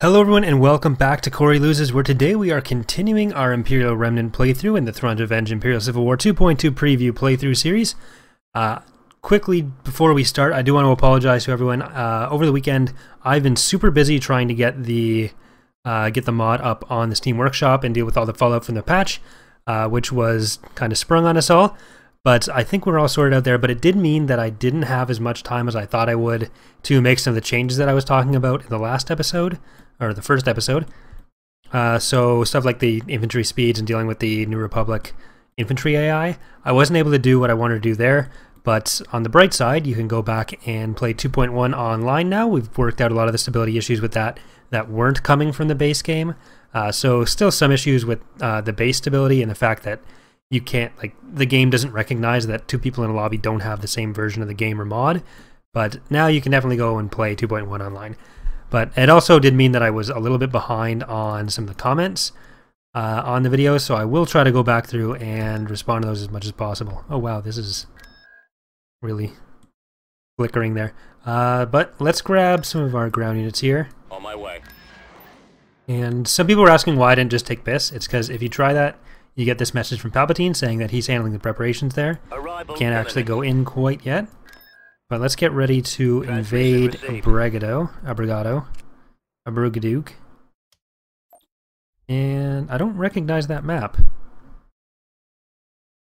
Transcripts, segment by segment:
Hello everyone and welcome back to Corey Loses, where today we are continuing our Imperial Remnant playthrough in the Thrawn Revenge Imperial Civil War 2.2 preview playthrough series. Quickly, before we start, I do want to apologize to everyone. Over the weekend, I've been super busy trying to get the mod up on the Steam Workshop and deal with all the fallout from the patch, which was kind of sprung on us all. But I think we're all sorted out there, but it did mean that I didn't have as much time as I thought I would to make some of the changes that I was talking about in the last episode, or the first episode. So stuff like the infantry speeds and dealing with the New Republic infantry AI, I wasn't able to do what I wanted to do there, but on the bright side, you can go back and play 2.1 online now. We've worked out a lot of the stability issues with that weren't coming from the base game. So still some issues with the base stability and the fact that you can't, like, the game doesn't recognize that two people in a lobby don't have the same version of the game or mod, but now you can definitely go and play 2.1 online. But it also did mean that I was a little bit behind on some of the comments on the video, so I will try to go back through and respond to those as much as possible. Oh wow, this is really flickering there. But let's grab some of our ground units here. On my way. And some people were asking why I didn't just take BIS. It's because if you try that, you get this message from Palpatine saying that he's handling the preparations there. Can't actually go in quite yet. But let's get ready to invade Abrigadook. And I don't recognize that map.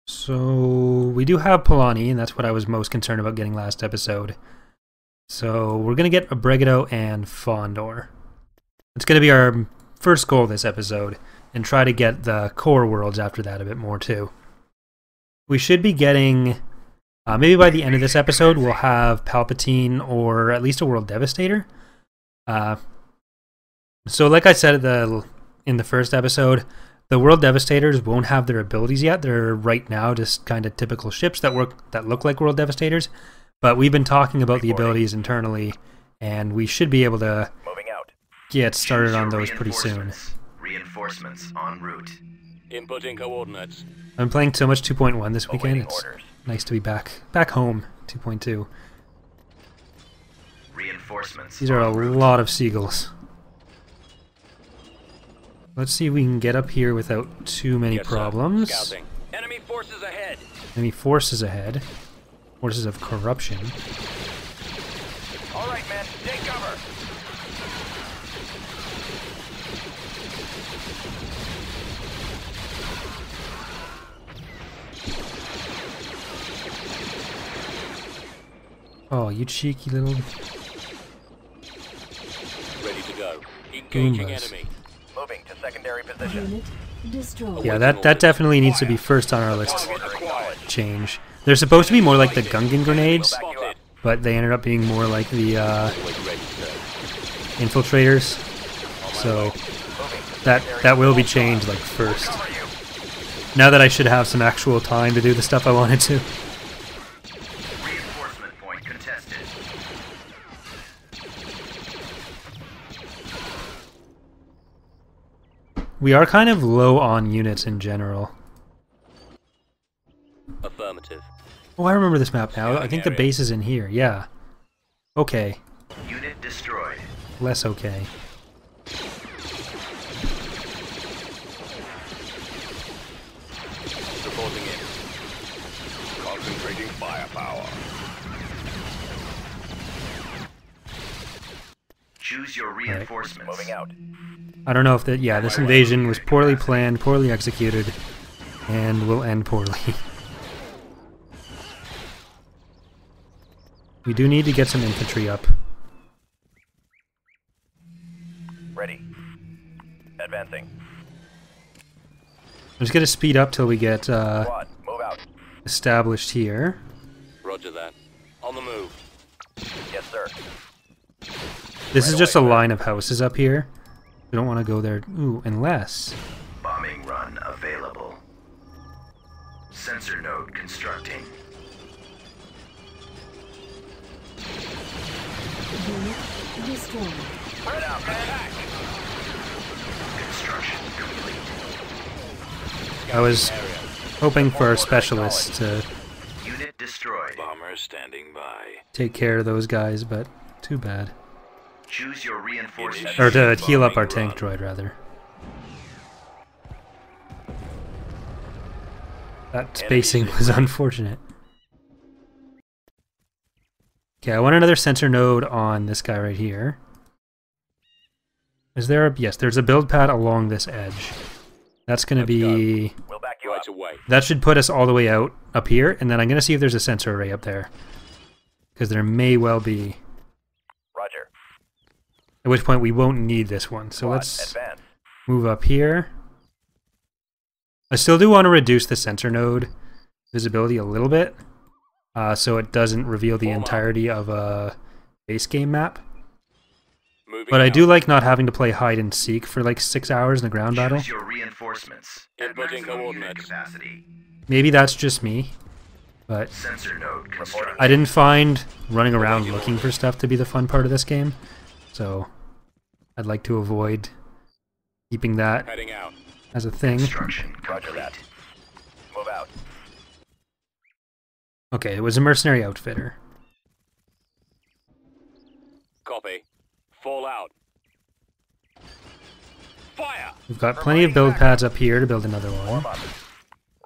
So we do have Polani, and that's what I was most concerned about getting last episode. So we're going to get Abrigadook and Fondor. It's going to be our first goal this episode, and try to get the core worlds after that a bit more too. We should be getting, maybe by the end of this episode, we'll have Palpatine or at least a World Devastator. So like I said in the first episode, the World Devastators won't have their abilities yet. They're right now just kind of typical ships that look like World Devastators. But we've been talking about the abilities internally, and we should be able to get started on those pretty soon. Reinforcements en route. Inputting coordinates. I'm playing so much 2.1 this weekend. It's nice to be back home. 2.2. Reinforcements. These are a lot of seagulls. Let's see if we can get up here without too many problems. Scouting. Enemy forces ahead. Enemy forces ahead. Forces of corruption. All right, men, take cover. Oh, you cheeky little... Ready to go. Engaging Goombas. enemy. Moving to secondary position. Yeah, that definitely needs to be first on our list. Change. They're supposed to be more like the Gungan grenades, but they ended up being more like the infiltrators. So that will be changed like first. Now that I should have some actual time to do the stuff I wanted to. Reinforcement point contested. We are kind of low on units in general. Affirmative. Oh, I remember this map now. I think the base is in here. Yeah. Okay. Unit destroyed. Less okay. Reporting in. Concentrating firepower. Choose your reinforcements. Moving out. I don't know if that... Yeah, this invasion was poorly planned, poorly executed, and will end poorly. We do need to get some infantry up. Ready. Advancing. I'm just going to speed up till we get Squad, move out. established here. Roger that. On the move. Yes, sir. This is just a line of houses up here. We don't want to go there. Ooh, unless... Bombing run available. Sensor node constructing. Spread out, man. Construction complete. I was hoping for a specialist to Unit destroyed. Bomber standing by. take care of those guys, but too bad. Choose your reinforcement. Or to heal up our tank droid, rather. That spacing was unfortunate. Okay, I want another sensor node on this guy right here. Is there a... Yes, there's a build pad along this edge. That's going to be... We'll back you right away. That should put us all the way out up here, and then I'm going to see if there's a sensor array up there. Because there may well be. Roger. At which point we won't need this one. So let's Advance. move up here. I still do want to reduce the sensor node visibility a little bit. So it doesn't reveal the entirety of a base game map. Moving But I out. do like not having to play hide and seek for like 6 hours in the ground battle. Choose your reinforcements. At Inputting maximum unit coordinates. capacity. Maybe that's just me. But Sensor node constructed. I didn't find running around looking for stuff to be the fun part of this game. So I'd like to avoid keeping that Heading out. as a thing. Construction Roger complete. that. Move out. Okay, it was a mercenary outfitter. Copy. Fall out. Fire! We've got plenty of build pads up here to build another one. up.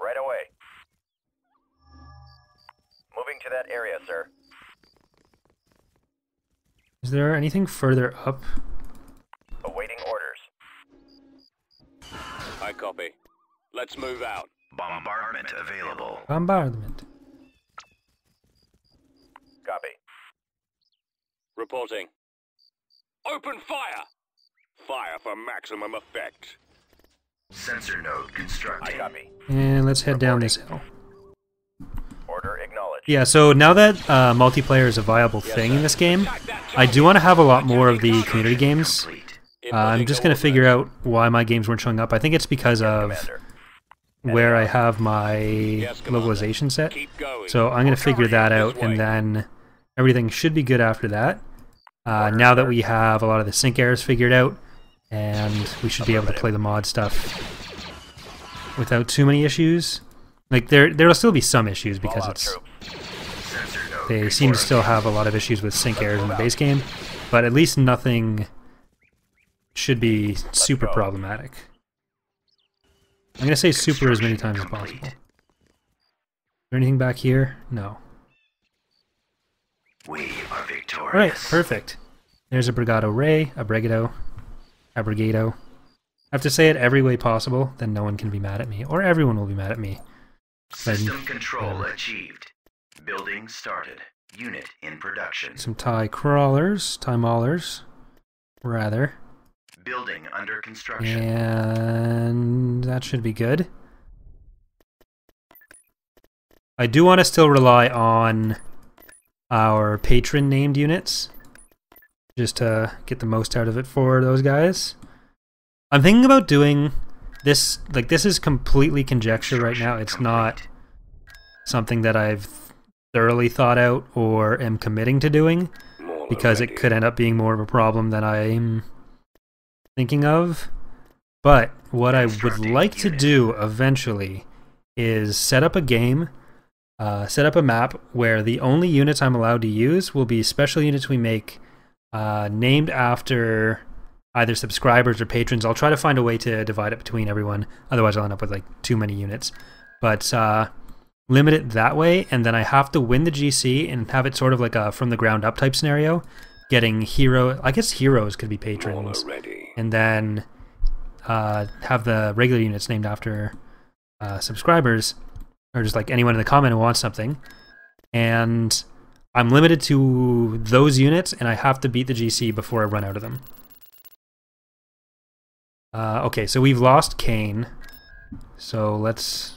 Right away. Moving to that area, sir. Is there anything further up? Awaiting orders. I copy. Let's move out. Bombardment available. Bombardment. Copy. Reporting. Open fire! Fire for maximum effect. Sensor node constructed. I copy. And let's head down this hill. Order acknowledged. Yeah, so now that multiplayer is a viable thing in this game, I do want to have a lot more of the community games. Complete. I'm just going to figure out why my games weren't showing up. I think it's because of Commander. where I have my Commander. localization set. Keep going. So I'm going to figure that out, and then everything should be good after that. Now that we have a lot of the sync errors figured out, and we should be able to play the mod stuff without too many issues. Like there'll still be some issues because Fallout it's troop. Sensor node they seem to still have a lot of issues with sync errors in the base game, but at least nothing should be super go. problematic. I'm going to say super as many times as possible. Is there anything back here? No. We are victorious. Alright, perfect. There's a Brigado Ray, a Brigado, a Brigado. I have to say it every way possible, then no one can be mad at me, or everyone will be mad at me. System control achieved. Building started. Unit in production. Some TIE crawlers, TIE maulers, rather. Building under construction. And that should be good. I do want to still rely on our patron named units, just to get the most out of it for those guys. I'm thinking about doing this, like this is completely conjecture right now. It's not something that I've thoroughly thought out or am committing to doing, because it could end up being more of a problem than I'm thinking of. But what I would like to do eventually is set up a game, set up a map where the only units I'm allowed to use will be special units we make named after either subscribers or patrons. I'll try to find a way to divide it between everyone, otherwise I'll end up with like too many units. But limit it that way, and then I have to win the GC and have it sort of like a from the ground up type scenario, getting hero, I guess heroes could be patrons, and then have the regular units named after subscribers, or just like anyone in the comment who wants something. And I'm limited to those units, and I have to beat the GC before I run out of them. Okay, so we've lost Kane. So let's...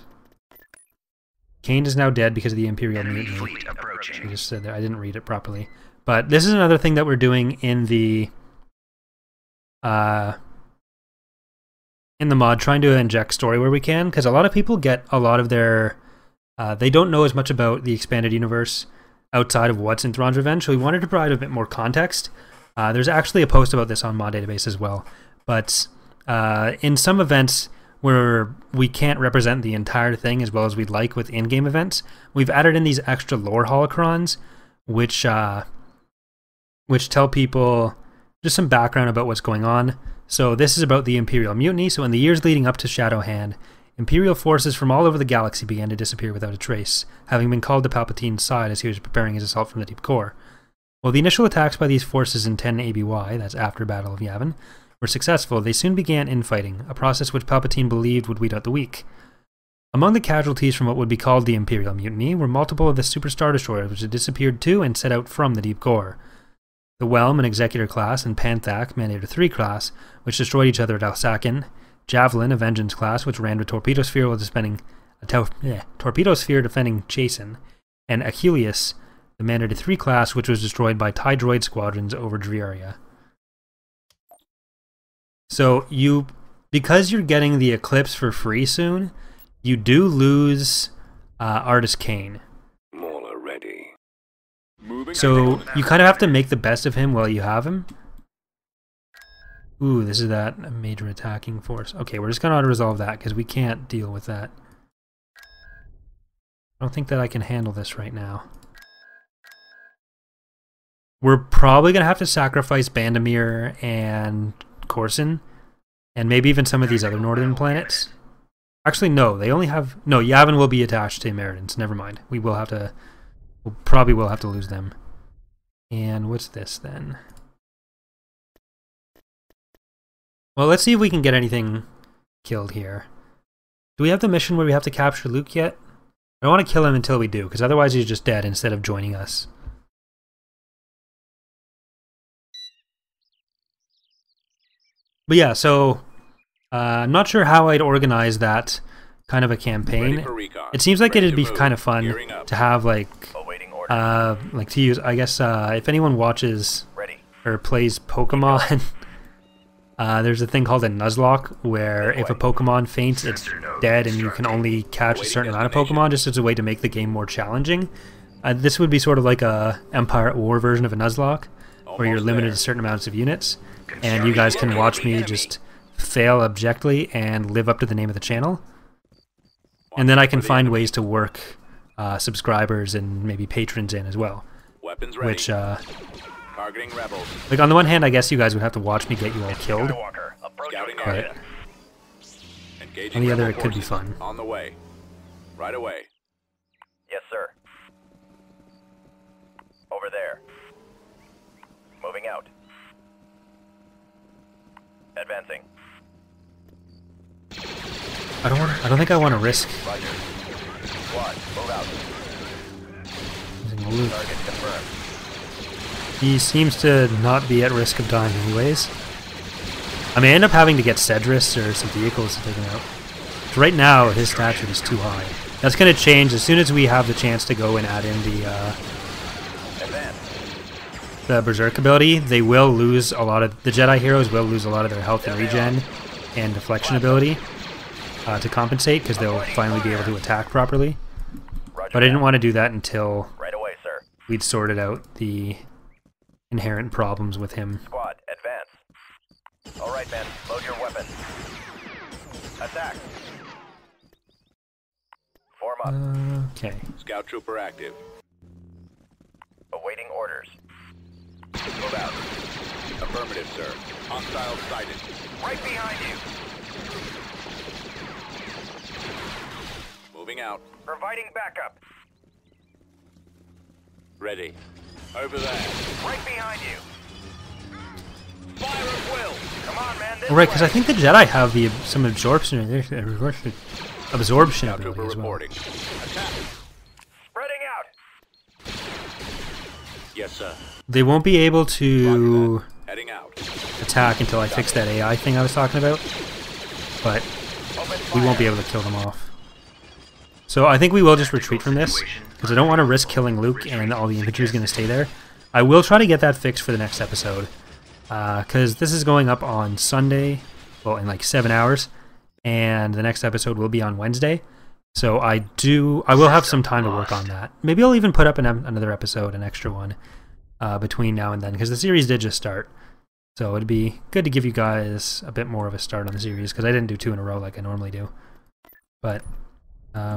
Kane is now dead because of the Imperial Enemy mutiny. fleet I approaching. just said there. I didn't read it properly. But this is another thing that we're doing in the mod, trying to inject story where we can, because a lot of people get a lot of their... they don't know as much about the expanded universe outside of what's in Thrawn's Revenge, so we wanted to provide a bit more context. There's actually a post about this on Mod Database as well. But in some events where we can't represent the entire thing as well as we'd like with in-game events, we've added in these extra lore holocrons, which tell people just some background about what's going on. So this is about the Imperial Mutiny. So in the years leading up to Shadowhand, Imperial forces from all over the galaxy began to disappear without a trace, having been called to Palpatine's side as he was preparing his assault from the deep core. While the initial attacks by these forces in 10 ABY, that's after Battle of Yavin, were successful, they soon began infighting, a process which Palpatine believed would weed out the weak. Among the casualties from what would be called the Imperial Mutiny were multiple of the Super Star Destroyers which had disappeared to and set out from the deep core. The Whelm and Executor class and Panthak Mandator 3 class, which destroyed each other at Alsaken, Javelin, a Vengeance class, which ran with Torpedo Sphere while Torpedo Sphere defending Chasen, and Achilles, the Mandator 3 class, which was destroyed by TIE Droid squadrons over Driaria. So because you're getting the Eclipse for free soon, you do lose Artis Kane. Mauler ready. So you kind of have to make the best of him while you have him. Ooh, this is that major attacking force. Okay, we're just going to auto-resolve that because we can't deal with that. I don't think that I can handle this right now. We're probably going to have to sacrifice Bandamir and CORSIN, and maybe even some of these other northern planets. Actually, no, they only have... No, Yavin will be attached to Emeridans. Never mind. We'll probably will have to lose them. And what's this then? Well, let's see if we can get anything killed here. Do we have the mission where we have to capture Luke yet? I don't want to kill him until we do, because otherwise he's just dead instead of joining us. But yeah, so I'm not sure how I'd organize that kind of a campaign. It seems like it'd be kind of fun to have like to use. I guess if anyone watches or plays Pokemon, there's a thing called a Nuzlocke where if a Pokemon faints, it's dead, and you can only catch a certain amount of Pokemon, just as a way to make the game more challenging. This would be sort of like a Empire at War version of a Nuzlocke, where you're limited to certain amounts of units. And you guys can watch me just fail abjectly and live up to the name of the channel. And then I can find ways to work subscribers and maybe patrons in as well. Which, Targeting rebels. like on the one hand, I guess you guys would have to watch me get you all killed. But on the other, it could be fun. On the way. Right away. Yes, sir. Over there. Moving out. Advancing. I don't think I want to risk Roger. Squad, move out. using Luke. Target confirmed. He seems to not be at risk of dying anyways. I may end up having to get Cedrus or some vehicles to take him out. But right now, his stature is too high. That's going to change as soon as we have the chance to go and add in the Berserk ability. They will lose a lot of... The Jedi heroes will lose a lot of their health and regen and deflection ability to compensate, because they'll finally be able to attack properly. But I didn't want to do that until we'd sorted out the inherent problems with him. Squad, advance. All right, men, load your weapons. Attack. Form up. Okay. Scout trooper active. Awaiting orders. Move out. Affirmative, sir. Hostile sighted. Right behind you. Moving out. Providing backup. Ready. Over there. Right behind you. Fire at will. Come on, man. This Right, because I way. think the Jedi have some absorption ability Scout as trooper well. reporting. Attack. Spreading out. Yes, sir. They won't be able to Heading out. attack until I fix that AI thing I was talking about, but we won't be able to kill them off. So I think we will just retreat from this, because I don't want to risk killing Luke and all the infantry is going to stay there. I will try to get that fixed for the next episode, because this is going up on Sunday, well, in like 7 hours, and the next episode will be on Wednesday. So I will have some time to work on that. Maybe I'll even put up another episode, an extra one, between now and then, because the series did just start. So it'd be good to give you guys a bit more of a start on the series, because I didn't do 2 in a row like I normally do. But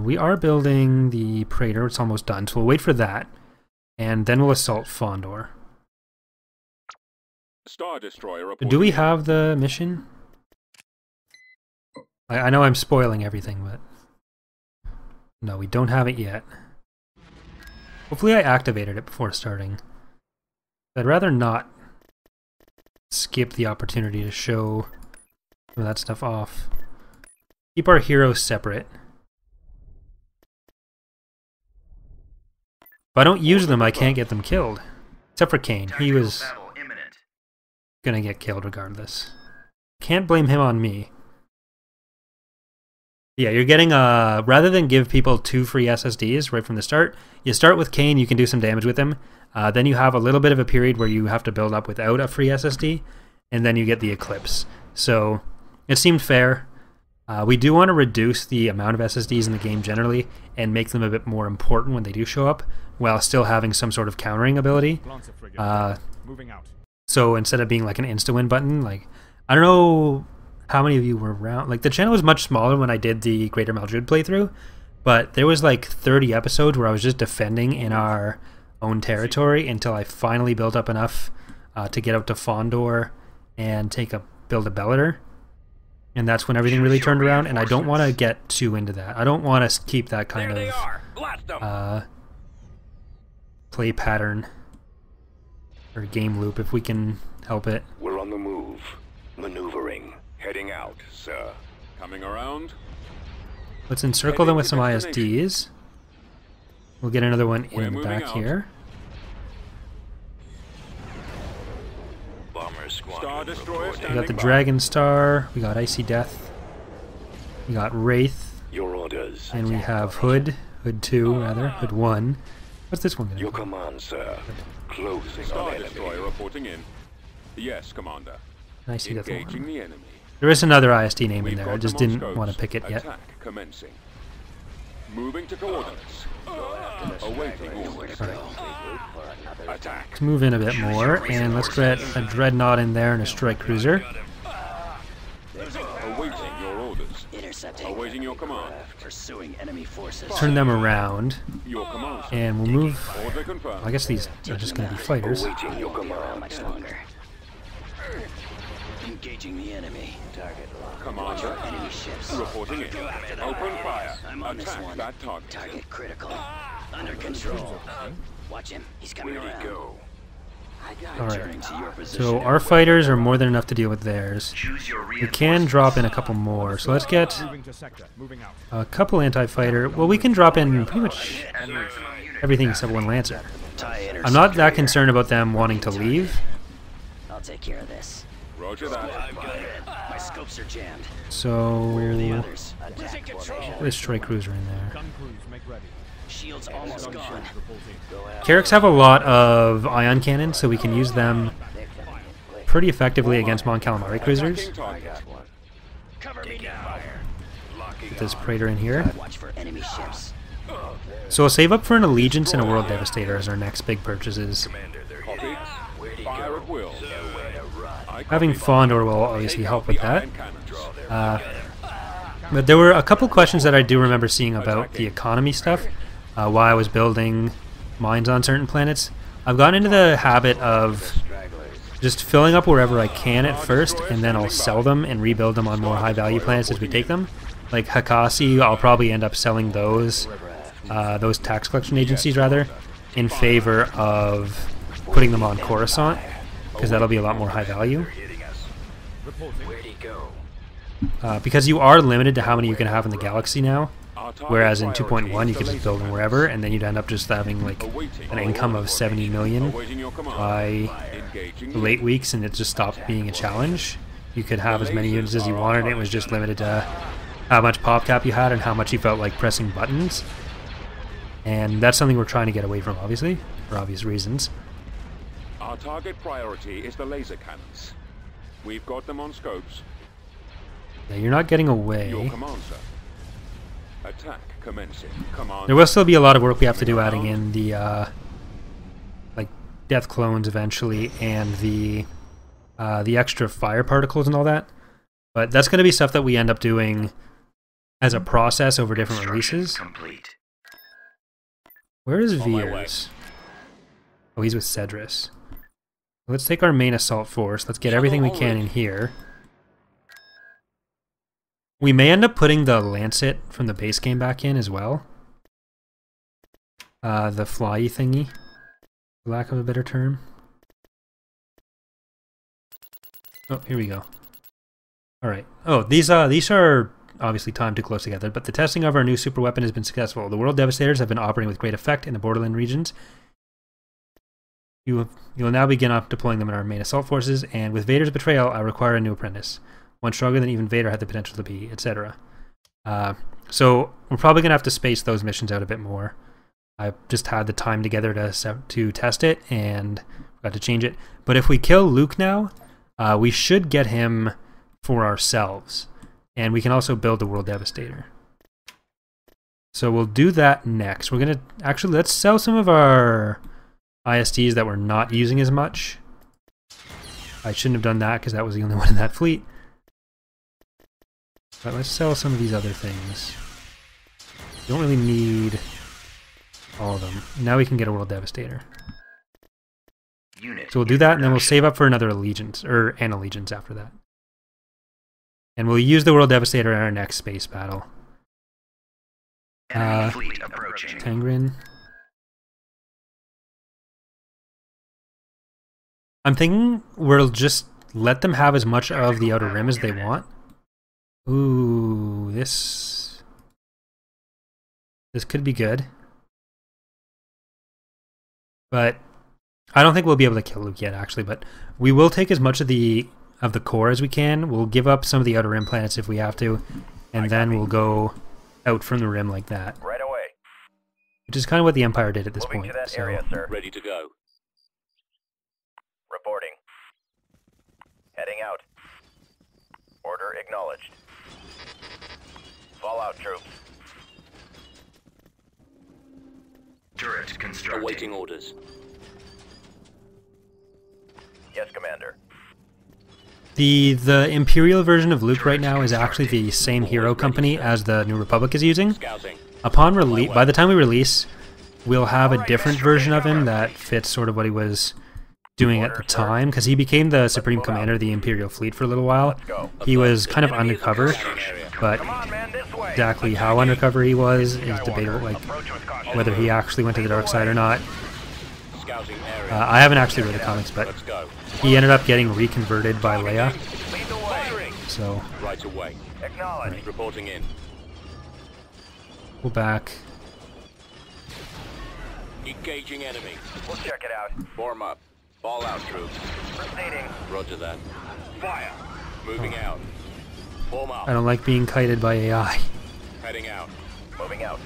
we are building the Praetor. It's almost done, so we'll wait for that, and then we'll assault Fondor. Star Destroyer reporting. Do we have the mission? I know I'm spoiling everything, but... No, we don't have it yet. Hopefully I activated it before starting. I'd rather not skip the opportunity to show some of that stuff off. Keep our heroes separate. If I don't use them, I can't get them killed. Except for Kane. He was gonna get killed regardless. Can't blame him on me. Yeah, you're getting, rather than give people 2 free SSDs right from the start, you start with Kane, you can do some damage with him. Then you have a little bit of a period where you have to build up without a free SSD, and then you get the Eclipse. So, it seemed fair. We do want to reduce the amount of SSDs in the game generally, and make them a bit more important when they do show up, while still having some sort of countering ability. So instead of being like an insta-win button, like, I don't know how many of you were around. Like, the channel was much smaller when I did the Greater Maldred playthrough, but there was like 30 episodes where I was just defending in our own territory until I finally built up enough to get out to Fondor and build a Bellator. And that's when everything really turned around, and I don't want to get too into that. I don't want to keep that kind of play pattern or game loop if we can help it. We're on the move. Maneuvering. Heading out, sir. Coming around. Let's encircle them with some ISDs. We'll get another one in the back here. Bomber squadron. Star Destroyer We got the Dragon Star, we got Icy Death, we got Wraith, Your orders. and we have Hood, Hood 2 rather, Hood 1. What's this one gonna Your do? command, sir. Closing Star on enemy. Destroyer reporting in. Yes, Commander. Icy Death Engaging 1. the enemy. There is another ISD name in We've there, got I just them on didn't want to scopes. pick it yet. Attack commencing. Moving to coordinates. Awaiting orders. Attack. Let's move in a bit more, and let's get a Dreadnought in there and a Strike Cruiser. Awaiting your orders. Awaiting your command. Pursuing enemy forces. Turn them around, Your command. and we'll move... Order confirmed. I guess these are just going to be fighters. Awaiting your command. Much longer. Engaging the enemy. Target locked. Commander. Enemy ships. Reporting in. Open fire. I'm on this Attack one. that target. Target critical. Under control. Watch him. He's coming around. Go. Alright, Turning to your position. so our fighters are more than enough to deal with theirs. We can drop in a couple more, so let's get a couple anti-fighter. Well, we can drop in pretty much everything except one Lancer. I'm not that concerned about them wanting to leave, I'll take care of this. Roger that. My scopes are jammed. so Where are the others? put a Strike Cruiser in there. Shields almost gone. Carracks have a lot of ion cannons, so we can use them pretty effectively against Mon Calamari cruisers. Attacking target. Cover me now. Put this Praetor in here. Watch for enemy ships. So we'll save up for an Allegiance and a World Devastator as our next big purchases. Copy. Fire at will. I Having copy. Fondor will obviously help with that. Iron cannons. But there were a couple questions that I do remember seeing about the economy stuff, why I was building mines on certain planets. I've gotten into the habit of just filling up wherever I can at first, and then I'll sell them and rebuild them on more high-value planets as we take them. Like Hakasi, I'll probably end up selling those tax collection agencies rather, in favor of putting them on Coruscant, because that'll be a lot more high value. Where'd he go? Because you are limited to how many you can have in the galaxy now, whereas in 2.1 you could just build them wherever, and then you'd end up just having like an income of 70 million Awaiting your command. by Engaging the late weeks, and it just stopped being a challenge. You could have as many units as you wanted, and it was just limited to how much pop cap you had and how much you felt like pressing buttons. And that's something we're trying to get away from, obviously, for obvious reasons. Our target priority is the laser cannons. We've got them on scopes. Yeah, you're not getting Your away. command, sir. Attack commencing. Command. There will still be a lot of work we have to do adding in the like death clones eventually, and the extra fire particles and all that. But that's going to be stuff that we end up doing as a process over different releases. Complete. Where is On my way. Veers? Oh, he's with Cedrus. Let's take our main assault force. Let's get everything we can in here. We may end up putting the Lancet from the base game back in as well. The fly thingy, for lack of a better term. Oh, here we go. Alright. Oh, these are obviously timed too close together, but the testing of our new super weapon has been successful. The World Devastators have been operating with great effect in the borderland regions. You will now begin deploying them in our main assault forces, and with Vader's betrayal, I require a new apprentice. One stronger than even Vader had the potential to be, etc. So we're probably going to have to space those missions out a bit more. I just had the time together to test it, and got to change it. But if we kill Luke now, we should get him for ourselves. And we can also build the World Devastator. So we'll do that next. We're going to... Actually, let's sell some of our ISTs that we're not using as much. I shouldn't have done that because that was the only one in that fleet. But let's sell some of these other things. Don't really need all of them. Now we can get a World Devastator. So we'll do that, and then we'll save up for another Allegiance, or an Allegiance after that. And we'll use the World Devastator in our next space battle. Fleet approaching. TANGREN. I'm thinking we'll just let them have as much of the Outer Rim as they want. Ooh, this could be good. But I don't think we'll be able to kill Luke yet, actually, but we will take as much of the core as we can. We'll give up some of the Outer Rim planets if we have to, and then we'll go out from the rim like that. Right away. Which is kind of what the Empire did at this Moving point. to that So. area, sir. Ready to go. Reporting. Heading out. Order acknowledged. Fallout troops. Turret constructing. Awaiting orders. Yes, Commander. The Imperial version of Luke right now is actually the same hero company as the New Republic is using. Scouting. Upon release, by the time we release, we'll have a different version of him that fits sort of what he was doing at the time, because he became the Supreme Commander of the Imperial Fleet for a little while. He was kind of undercover, but exactly how undercover he was is debatable, like whether he actually went to the dark side or not. Scouting area. I haven't actually read the comics, but Let's go. he ended up getting reconverted by Leia, Lead the way. so Right away. Acknowledged. Reporting in. we'll back. Engaging enemy. We'll check it out. Form up. Fallout troops. Proceeding. Roger that. Fire. Moving out. Form up. I don't like being kited by AI. Heading out. Moving out.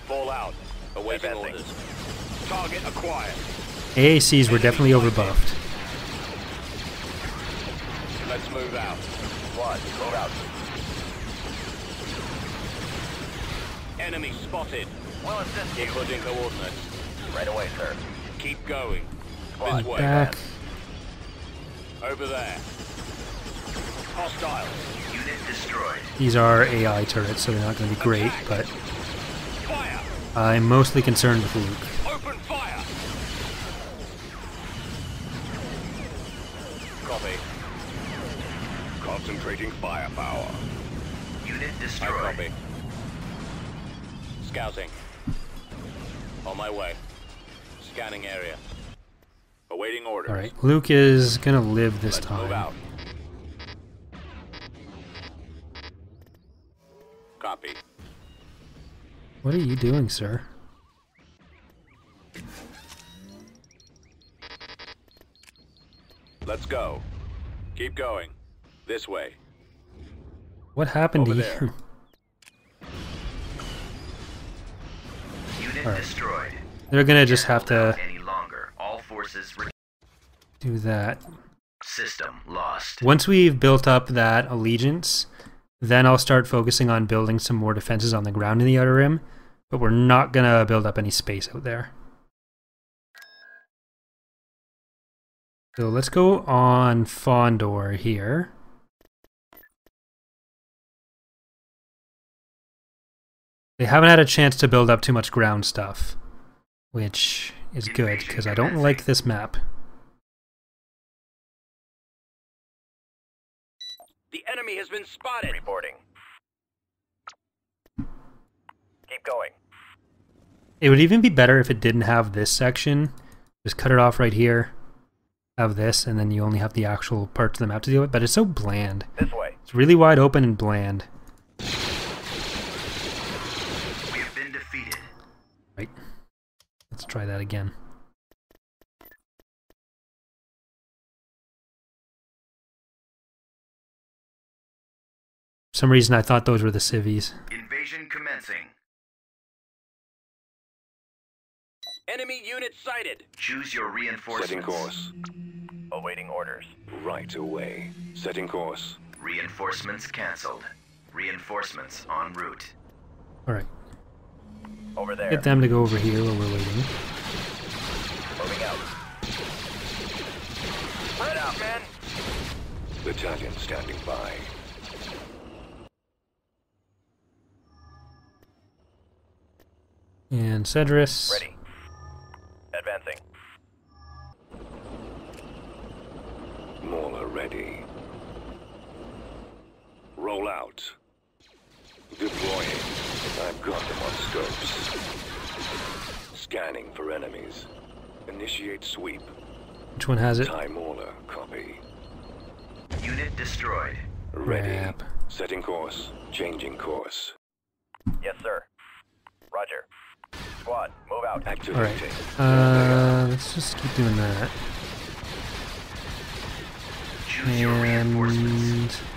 Fall out. Awaiting Advancing. orders. Target acquired. AACs were definitely overbuffed. Let's move out. Squad, move out. Enemy spotted. We'll assist you. Inputting coordinates. Right away, sir. Keep going. Squad, This way. Back. Over there. Hostile. Unit destroyed. These are AI turrets, so they're not going to be great, but Fire. I'm mostly concerned with Luke. Open fire. Copy. Concentrating firepower. Unit I destroyed. copy. Scouting. On my way. Scanning area. Awaiting orders. Alright, Luke is going to live this Let's move time. out. Copy. What are you doing, sir? Let's go. Keep going. This way. What happened Over to there. you? Unit Alright. destroyed. They're going to just have to Any longer. All forces do that. system lost. Once we've built up that allegiance, then I'll start focusing on building some more defenses on the ground in the Outer Rim, but we're not going to build up any space out there. So let's go on FONDOR here. They haven't had a chance to build up too much ground stuff, which is good, because I don't like this map. The enemy has been spotted. Reporting. Keep going. It would even be better if it didn't have this section. Just cut it off right here. Have this, and then you only have the actual parts of the map to deal with. But it's so bland. This way. It's really wide open and bland. We have been defeated. Right. Let's try that again. For some reason I thought those were the civvies. Invasion commencing. Enemy unit sighted. Choose your reinforcements. Setting course. Awaiting orders. Right away. Setting course. Reinforcements cancelled. Reinforcements en route. Alright. Over there. Get them to go over here while we're waiting. Moving out. Spread out, men. Battalion standing by. And Cedrus. Ready. Advancing. Mauler ready. Roll out. Deploying. I've got them on scopes. Scanning for enemies. Initiate sweep. Which one has it? TIE Mauler, copy. Unit destroyed. Ready. Crap. Setting course. Changing course. Yes, sir. Roger. Squad, move out. Activating. Alright. Let's just keep doing that. Choose your reinforcements. And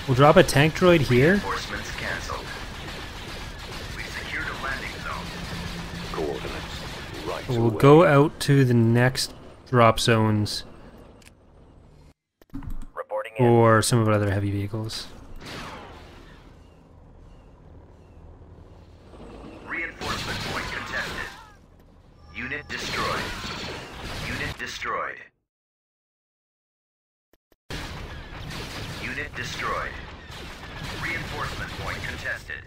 we'll drop a tank droid here. Reinforcements cancelled. We secured a landing zone. Coordinates. Right We'll away. go out to the next drop zones Reporting in. or some of our other heavy vehicles. Reinforcement point contested. Unit destroyed. Unit destroyed. Unit destroyed. Reinforcement point contested.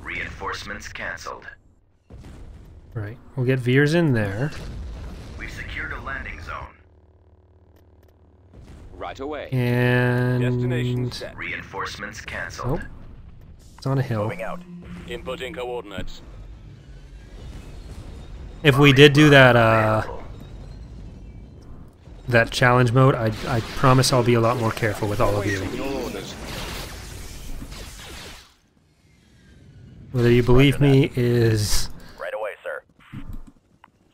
Reinforcements cancelled. Right. We'll get Veers in there. We've secured a landing zone. Right away. Destination And set. Reinforcements cancelled. oh, it's on a hill. Moving out. Inputting coordinates. If we did do that that challenge mode, I promise I'll be a lot more careful with all of you. Awaiting your orders. Whether you believe me is Right away, sir.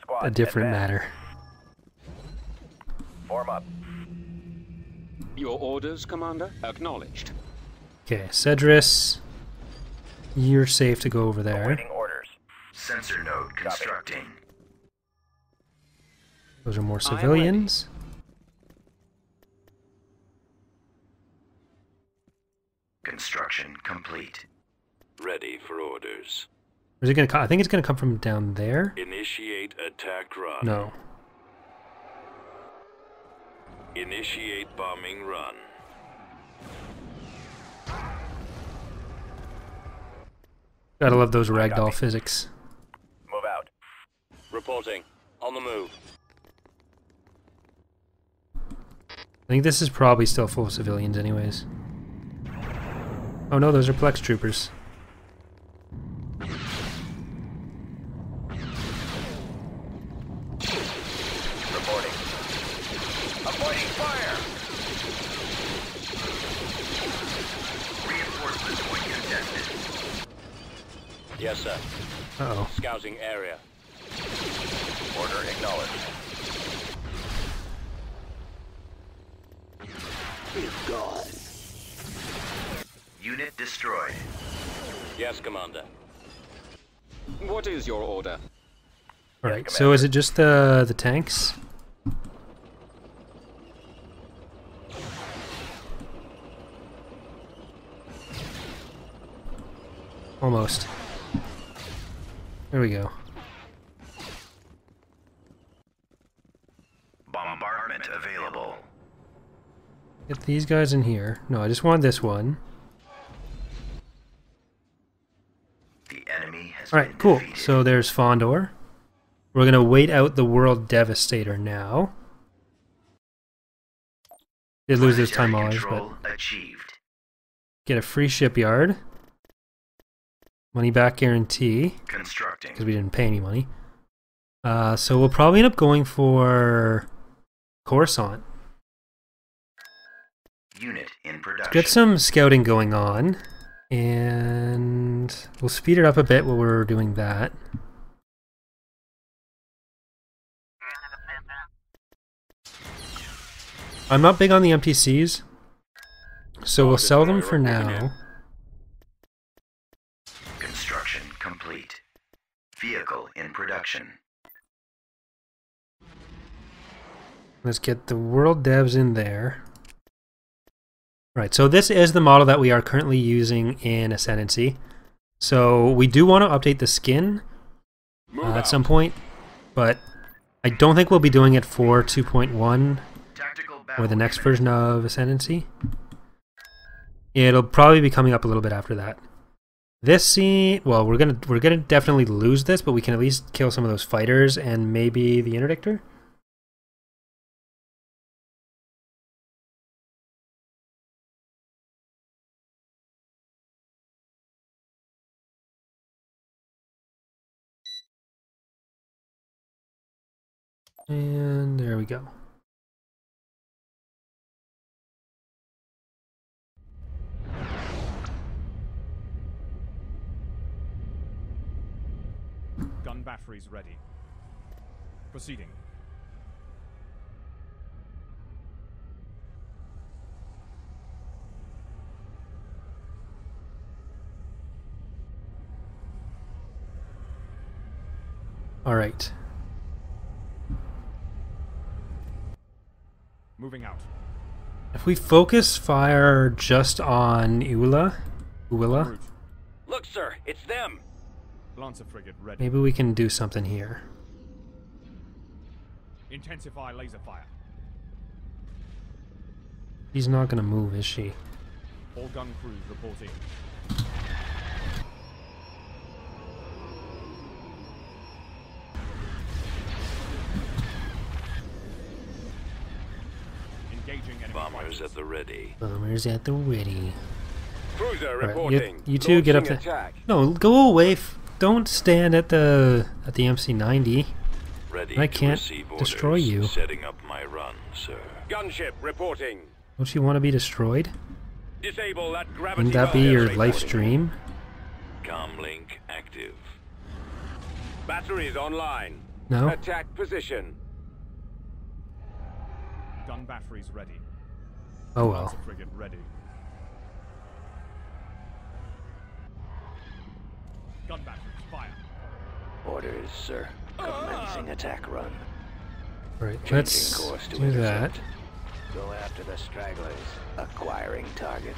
Squad, a different advance. matter. Form up. Your orders, Commander? Acknowledged. Okay, Cedrus, you're safe to go over there. Awaiting orders. Sensor node constructing. Those are more civilians. Construction complete. Ready for orders. Or is it gonna I think it's gonna come from down there. Initiate attack run. No. Initiate bombing run. Gotta love those ragdoll physics. Move out. Reporting. On the move. I think this is probably still full of civilians anyways. Oh no, those are Plex troopers. Reporting. Avoiding fire! Reinforcement point contested. Yes, sir. Uh-oh. Scouting area. Order acknowledged. Unit destroyed. Yes, Commander. What is your order? Alright, so is it just the tanks? Almost. There we go. Bombardment available. Get these guys in here. No, I just want this one. The enemy has Alright, been cool. defeated. So there's Fondor. We're gonna wait out the world Devastator now. Did lose those time dollars, but achieved. get a free shipyard. Money back guarantee. Constructing. Because we didn't pay any money. So we'll probably end up going for Coruscant. Unit in production. Get some scouting going on. And we'll speed it up a bit while we're doing that. I'm not big on the MTCs, so we'll sell them for now. Construction complete. Vehicle in production. Let's get the world devs in there. Right, so this is the model that we are currently using in Ascendancy. So we do want to update the skin at some point, but I don't think we'll be doing it for 2.1 or the next version of Ascendancy. It'll probably be coming up a little bit after that. This scene, well, we're gonna definitely lose this, but we can at least kill some of those fighters and maybe the interdictor. And there we go. Gun batteries ready. Proceeding. All right. Moving out. If we focus fire just on Uilla, Route. Look, sir, it's them. Lancer frigate ready. maybe we can do something here. Intensify laser fire. She's not gonna move, is she? All gun crews reporting. Engaging enemy Bombers fighters. at the ready. Bombers at the ready. Cruiser All right, reporting. you two get up Launching there. attack. No, go away. Don't stand at the MC-90. Ready I to can't receive destroy orders. you. Setting up my run, sir. Gunship reporting. Don't you want to be destroyed? Disable that gravity. Wouldn't that be your generator. life's dream? Comlink active. Batteries online. No? Attack position. Gun batteries ready. Oh well. Lancer frigate ready. Gun batteries fire. Orders, sir. Commencing attack run. Right, Changing let's course to do that. intercept. Go after the stragglers. Acquiring target.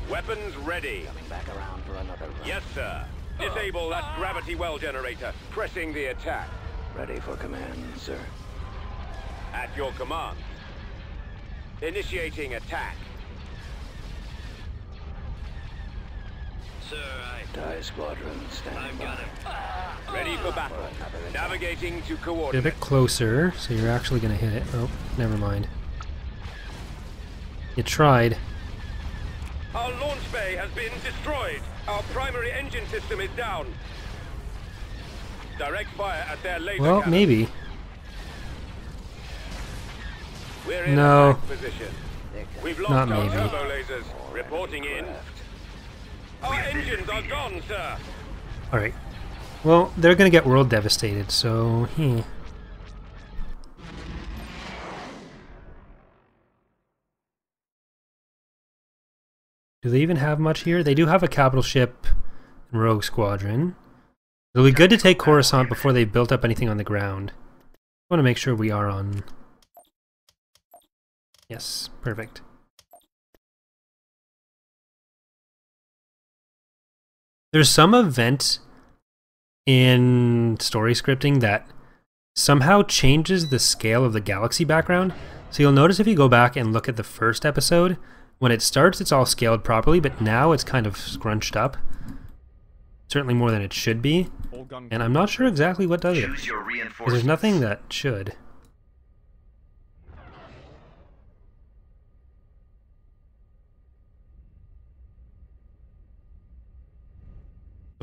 Weapons ready. Coming back around for another run. Yes, sir. Disable that gravity well generator. Pressing the attack. Ready for command, sir. At your command. Initiating attack. Sir, TIE squadron standing by. Ready for battle. Navigating to Get a coordinate. bit closer, so you're actually gonna hit it. Oh, never mind. You tried. Our launch bay has been destroyed. Our primary engine system is down. Direct fire at their laser Well, cannon. maybe. We're in No. attack position. We've lost Not our maybe. turbo lasers. Reporting in. Our engines are gone, sir. Alright. Well, they're gonna get world devastated, so... Do they even have much here? They do have a capital ship and rogue squadron. It'll be good to take Coruscant before they built up anything on the ground. I want to make sure we are on... Yes, perfect. There's some event in story scripting that somehow changes the scale of the galaxy background. So you'll notice if you go back and look at the first episode, when it starts it's all scaled properly, but now it's kind of scrunched up. Certainly more than it should be. All gun And I'm not sure exactly what does it. Choose your 'Cause reinforcements. there's nothing that should.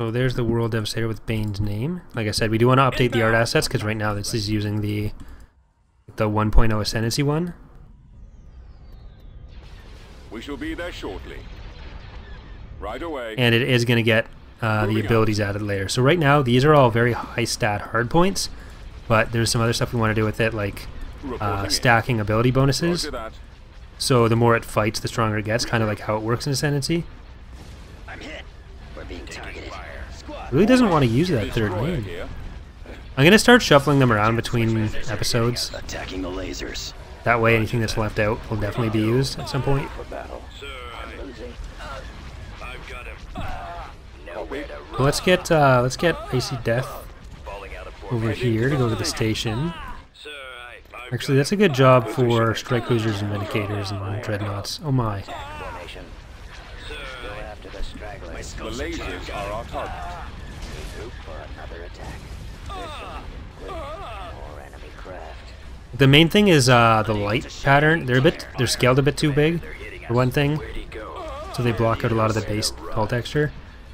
So there's the World Devastator with Bane's name. Like I said, we do want to update the art assets because right now this is using the 1.0 Ascendancy one. We shall be there shortly. Right away. And it is going to get the abilities added later. So right now, these are all very high stat hard points, but there's some other stuff we want to do with it, like stacking ability bonuses. So the more it fights, the stronger it gets, kind of like how it works in Ascendancy. I'm hit. We're being targeted. Really doesn't want to use that third name. I'm going to start shuffling them around between episodes. Attacking the lasers. That way anything that's left out will definitely be used at some point. Well, let's get Icy Death over here to go to the station. Actually, that's a good job for strike cruisers and vindicators and dreadnoughts. Oh my. The lasers are our target. The main thing is the light pattern. They're scaled a bit too big, for one thing, so they block out a lot of the base hull texture.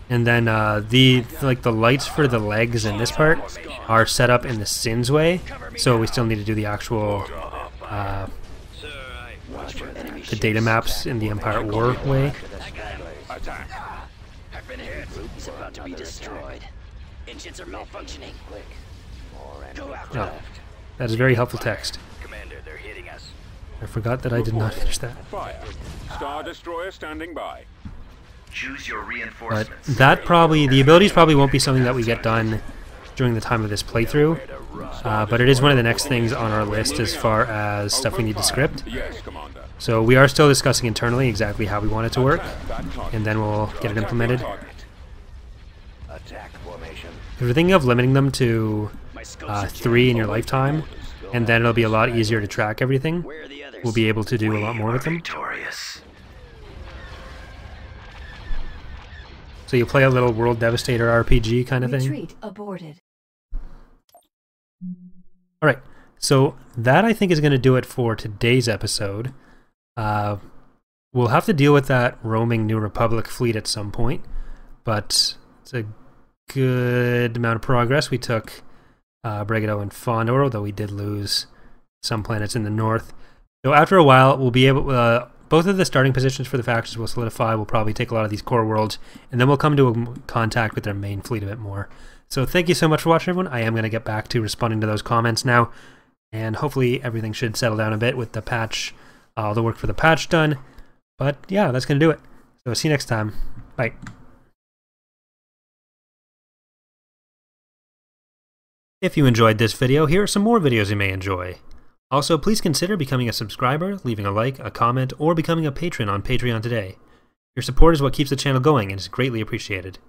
And then the lights for the legs in this part are set up in the Sins way, so we still need to do the actual the data maps in the Empire at War way. He's about to be destroyed. Engines are malfunctioning. Oh, that is very helpful text. Commander, they're hitting us. I forgot that I did not finish that. Fire. Star Destroyer standing by. Choose your But reinforcements. that probably, the abilities probably won't be something that we get done during the time of this playthrough, but it is one of the next things on our list as far as stuff we need to script. Yes, Commander. So we are still discussing internally exactly how we want it to work, and then we'll get it implemented. Attack formation. We're thinking of limiting them to 3 in your lifetime, and then it'll be a lot easier to track everything. Where are the others? We'll be able to do a lot more with them. Victorious. So you play a little World Devastator RPG kind of thing. Retreat aborted. Alright, so that I think is going to do it for today's episode. We'll have to deal with that roaming New Republic fleet at some point, but it's a good amount of progress. We took Bregato and Fondor, although we did lose some planets in the north. So after a while, we'll be able... both of the starting positions for the factions will solidify. We'll probably take a lot of these core worlds, and then we'll come to a contact with their main fleet a bit more. So thank you so much for watching, everyone. I am going to get back to responding to those comments now, and hopefully everything should settle down a bit with the patch, all the work for the patch done. But yeah, that's going to do it. So see you next time. Bye. If you enjoyed this video, here are some more videos you may enjoy. Also, please consider becoming a subscriber, leaving a like, a comment, or becoming a patron on Patreon today. Your support is what keeps the channel going and is greatly appreciated.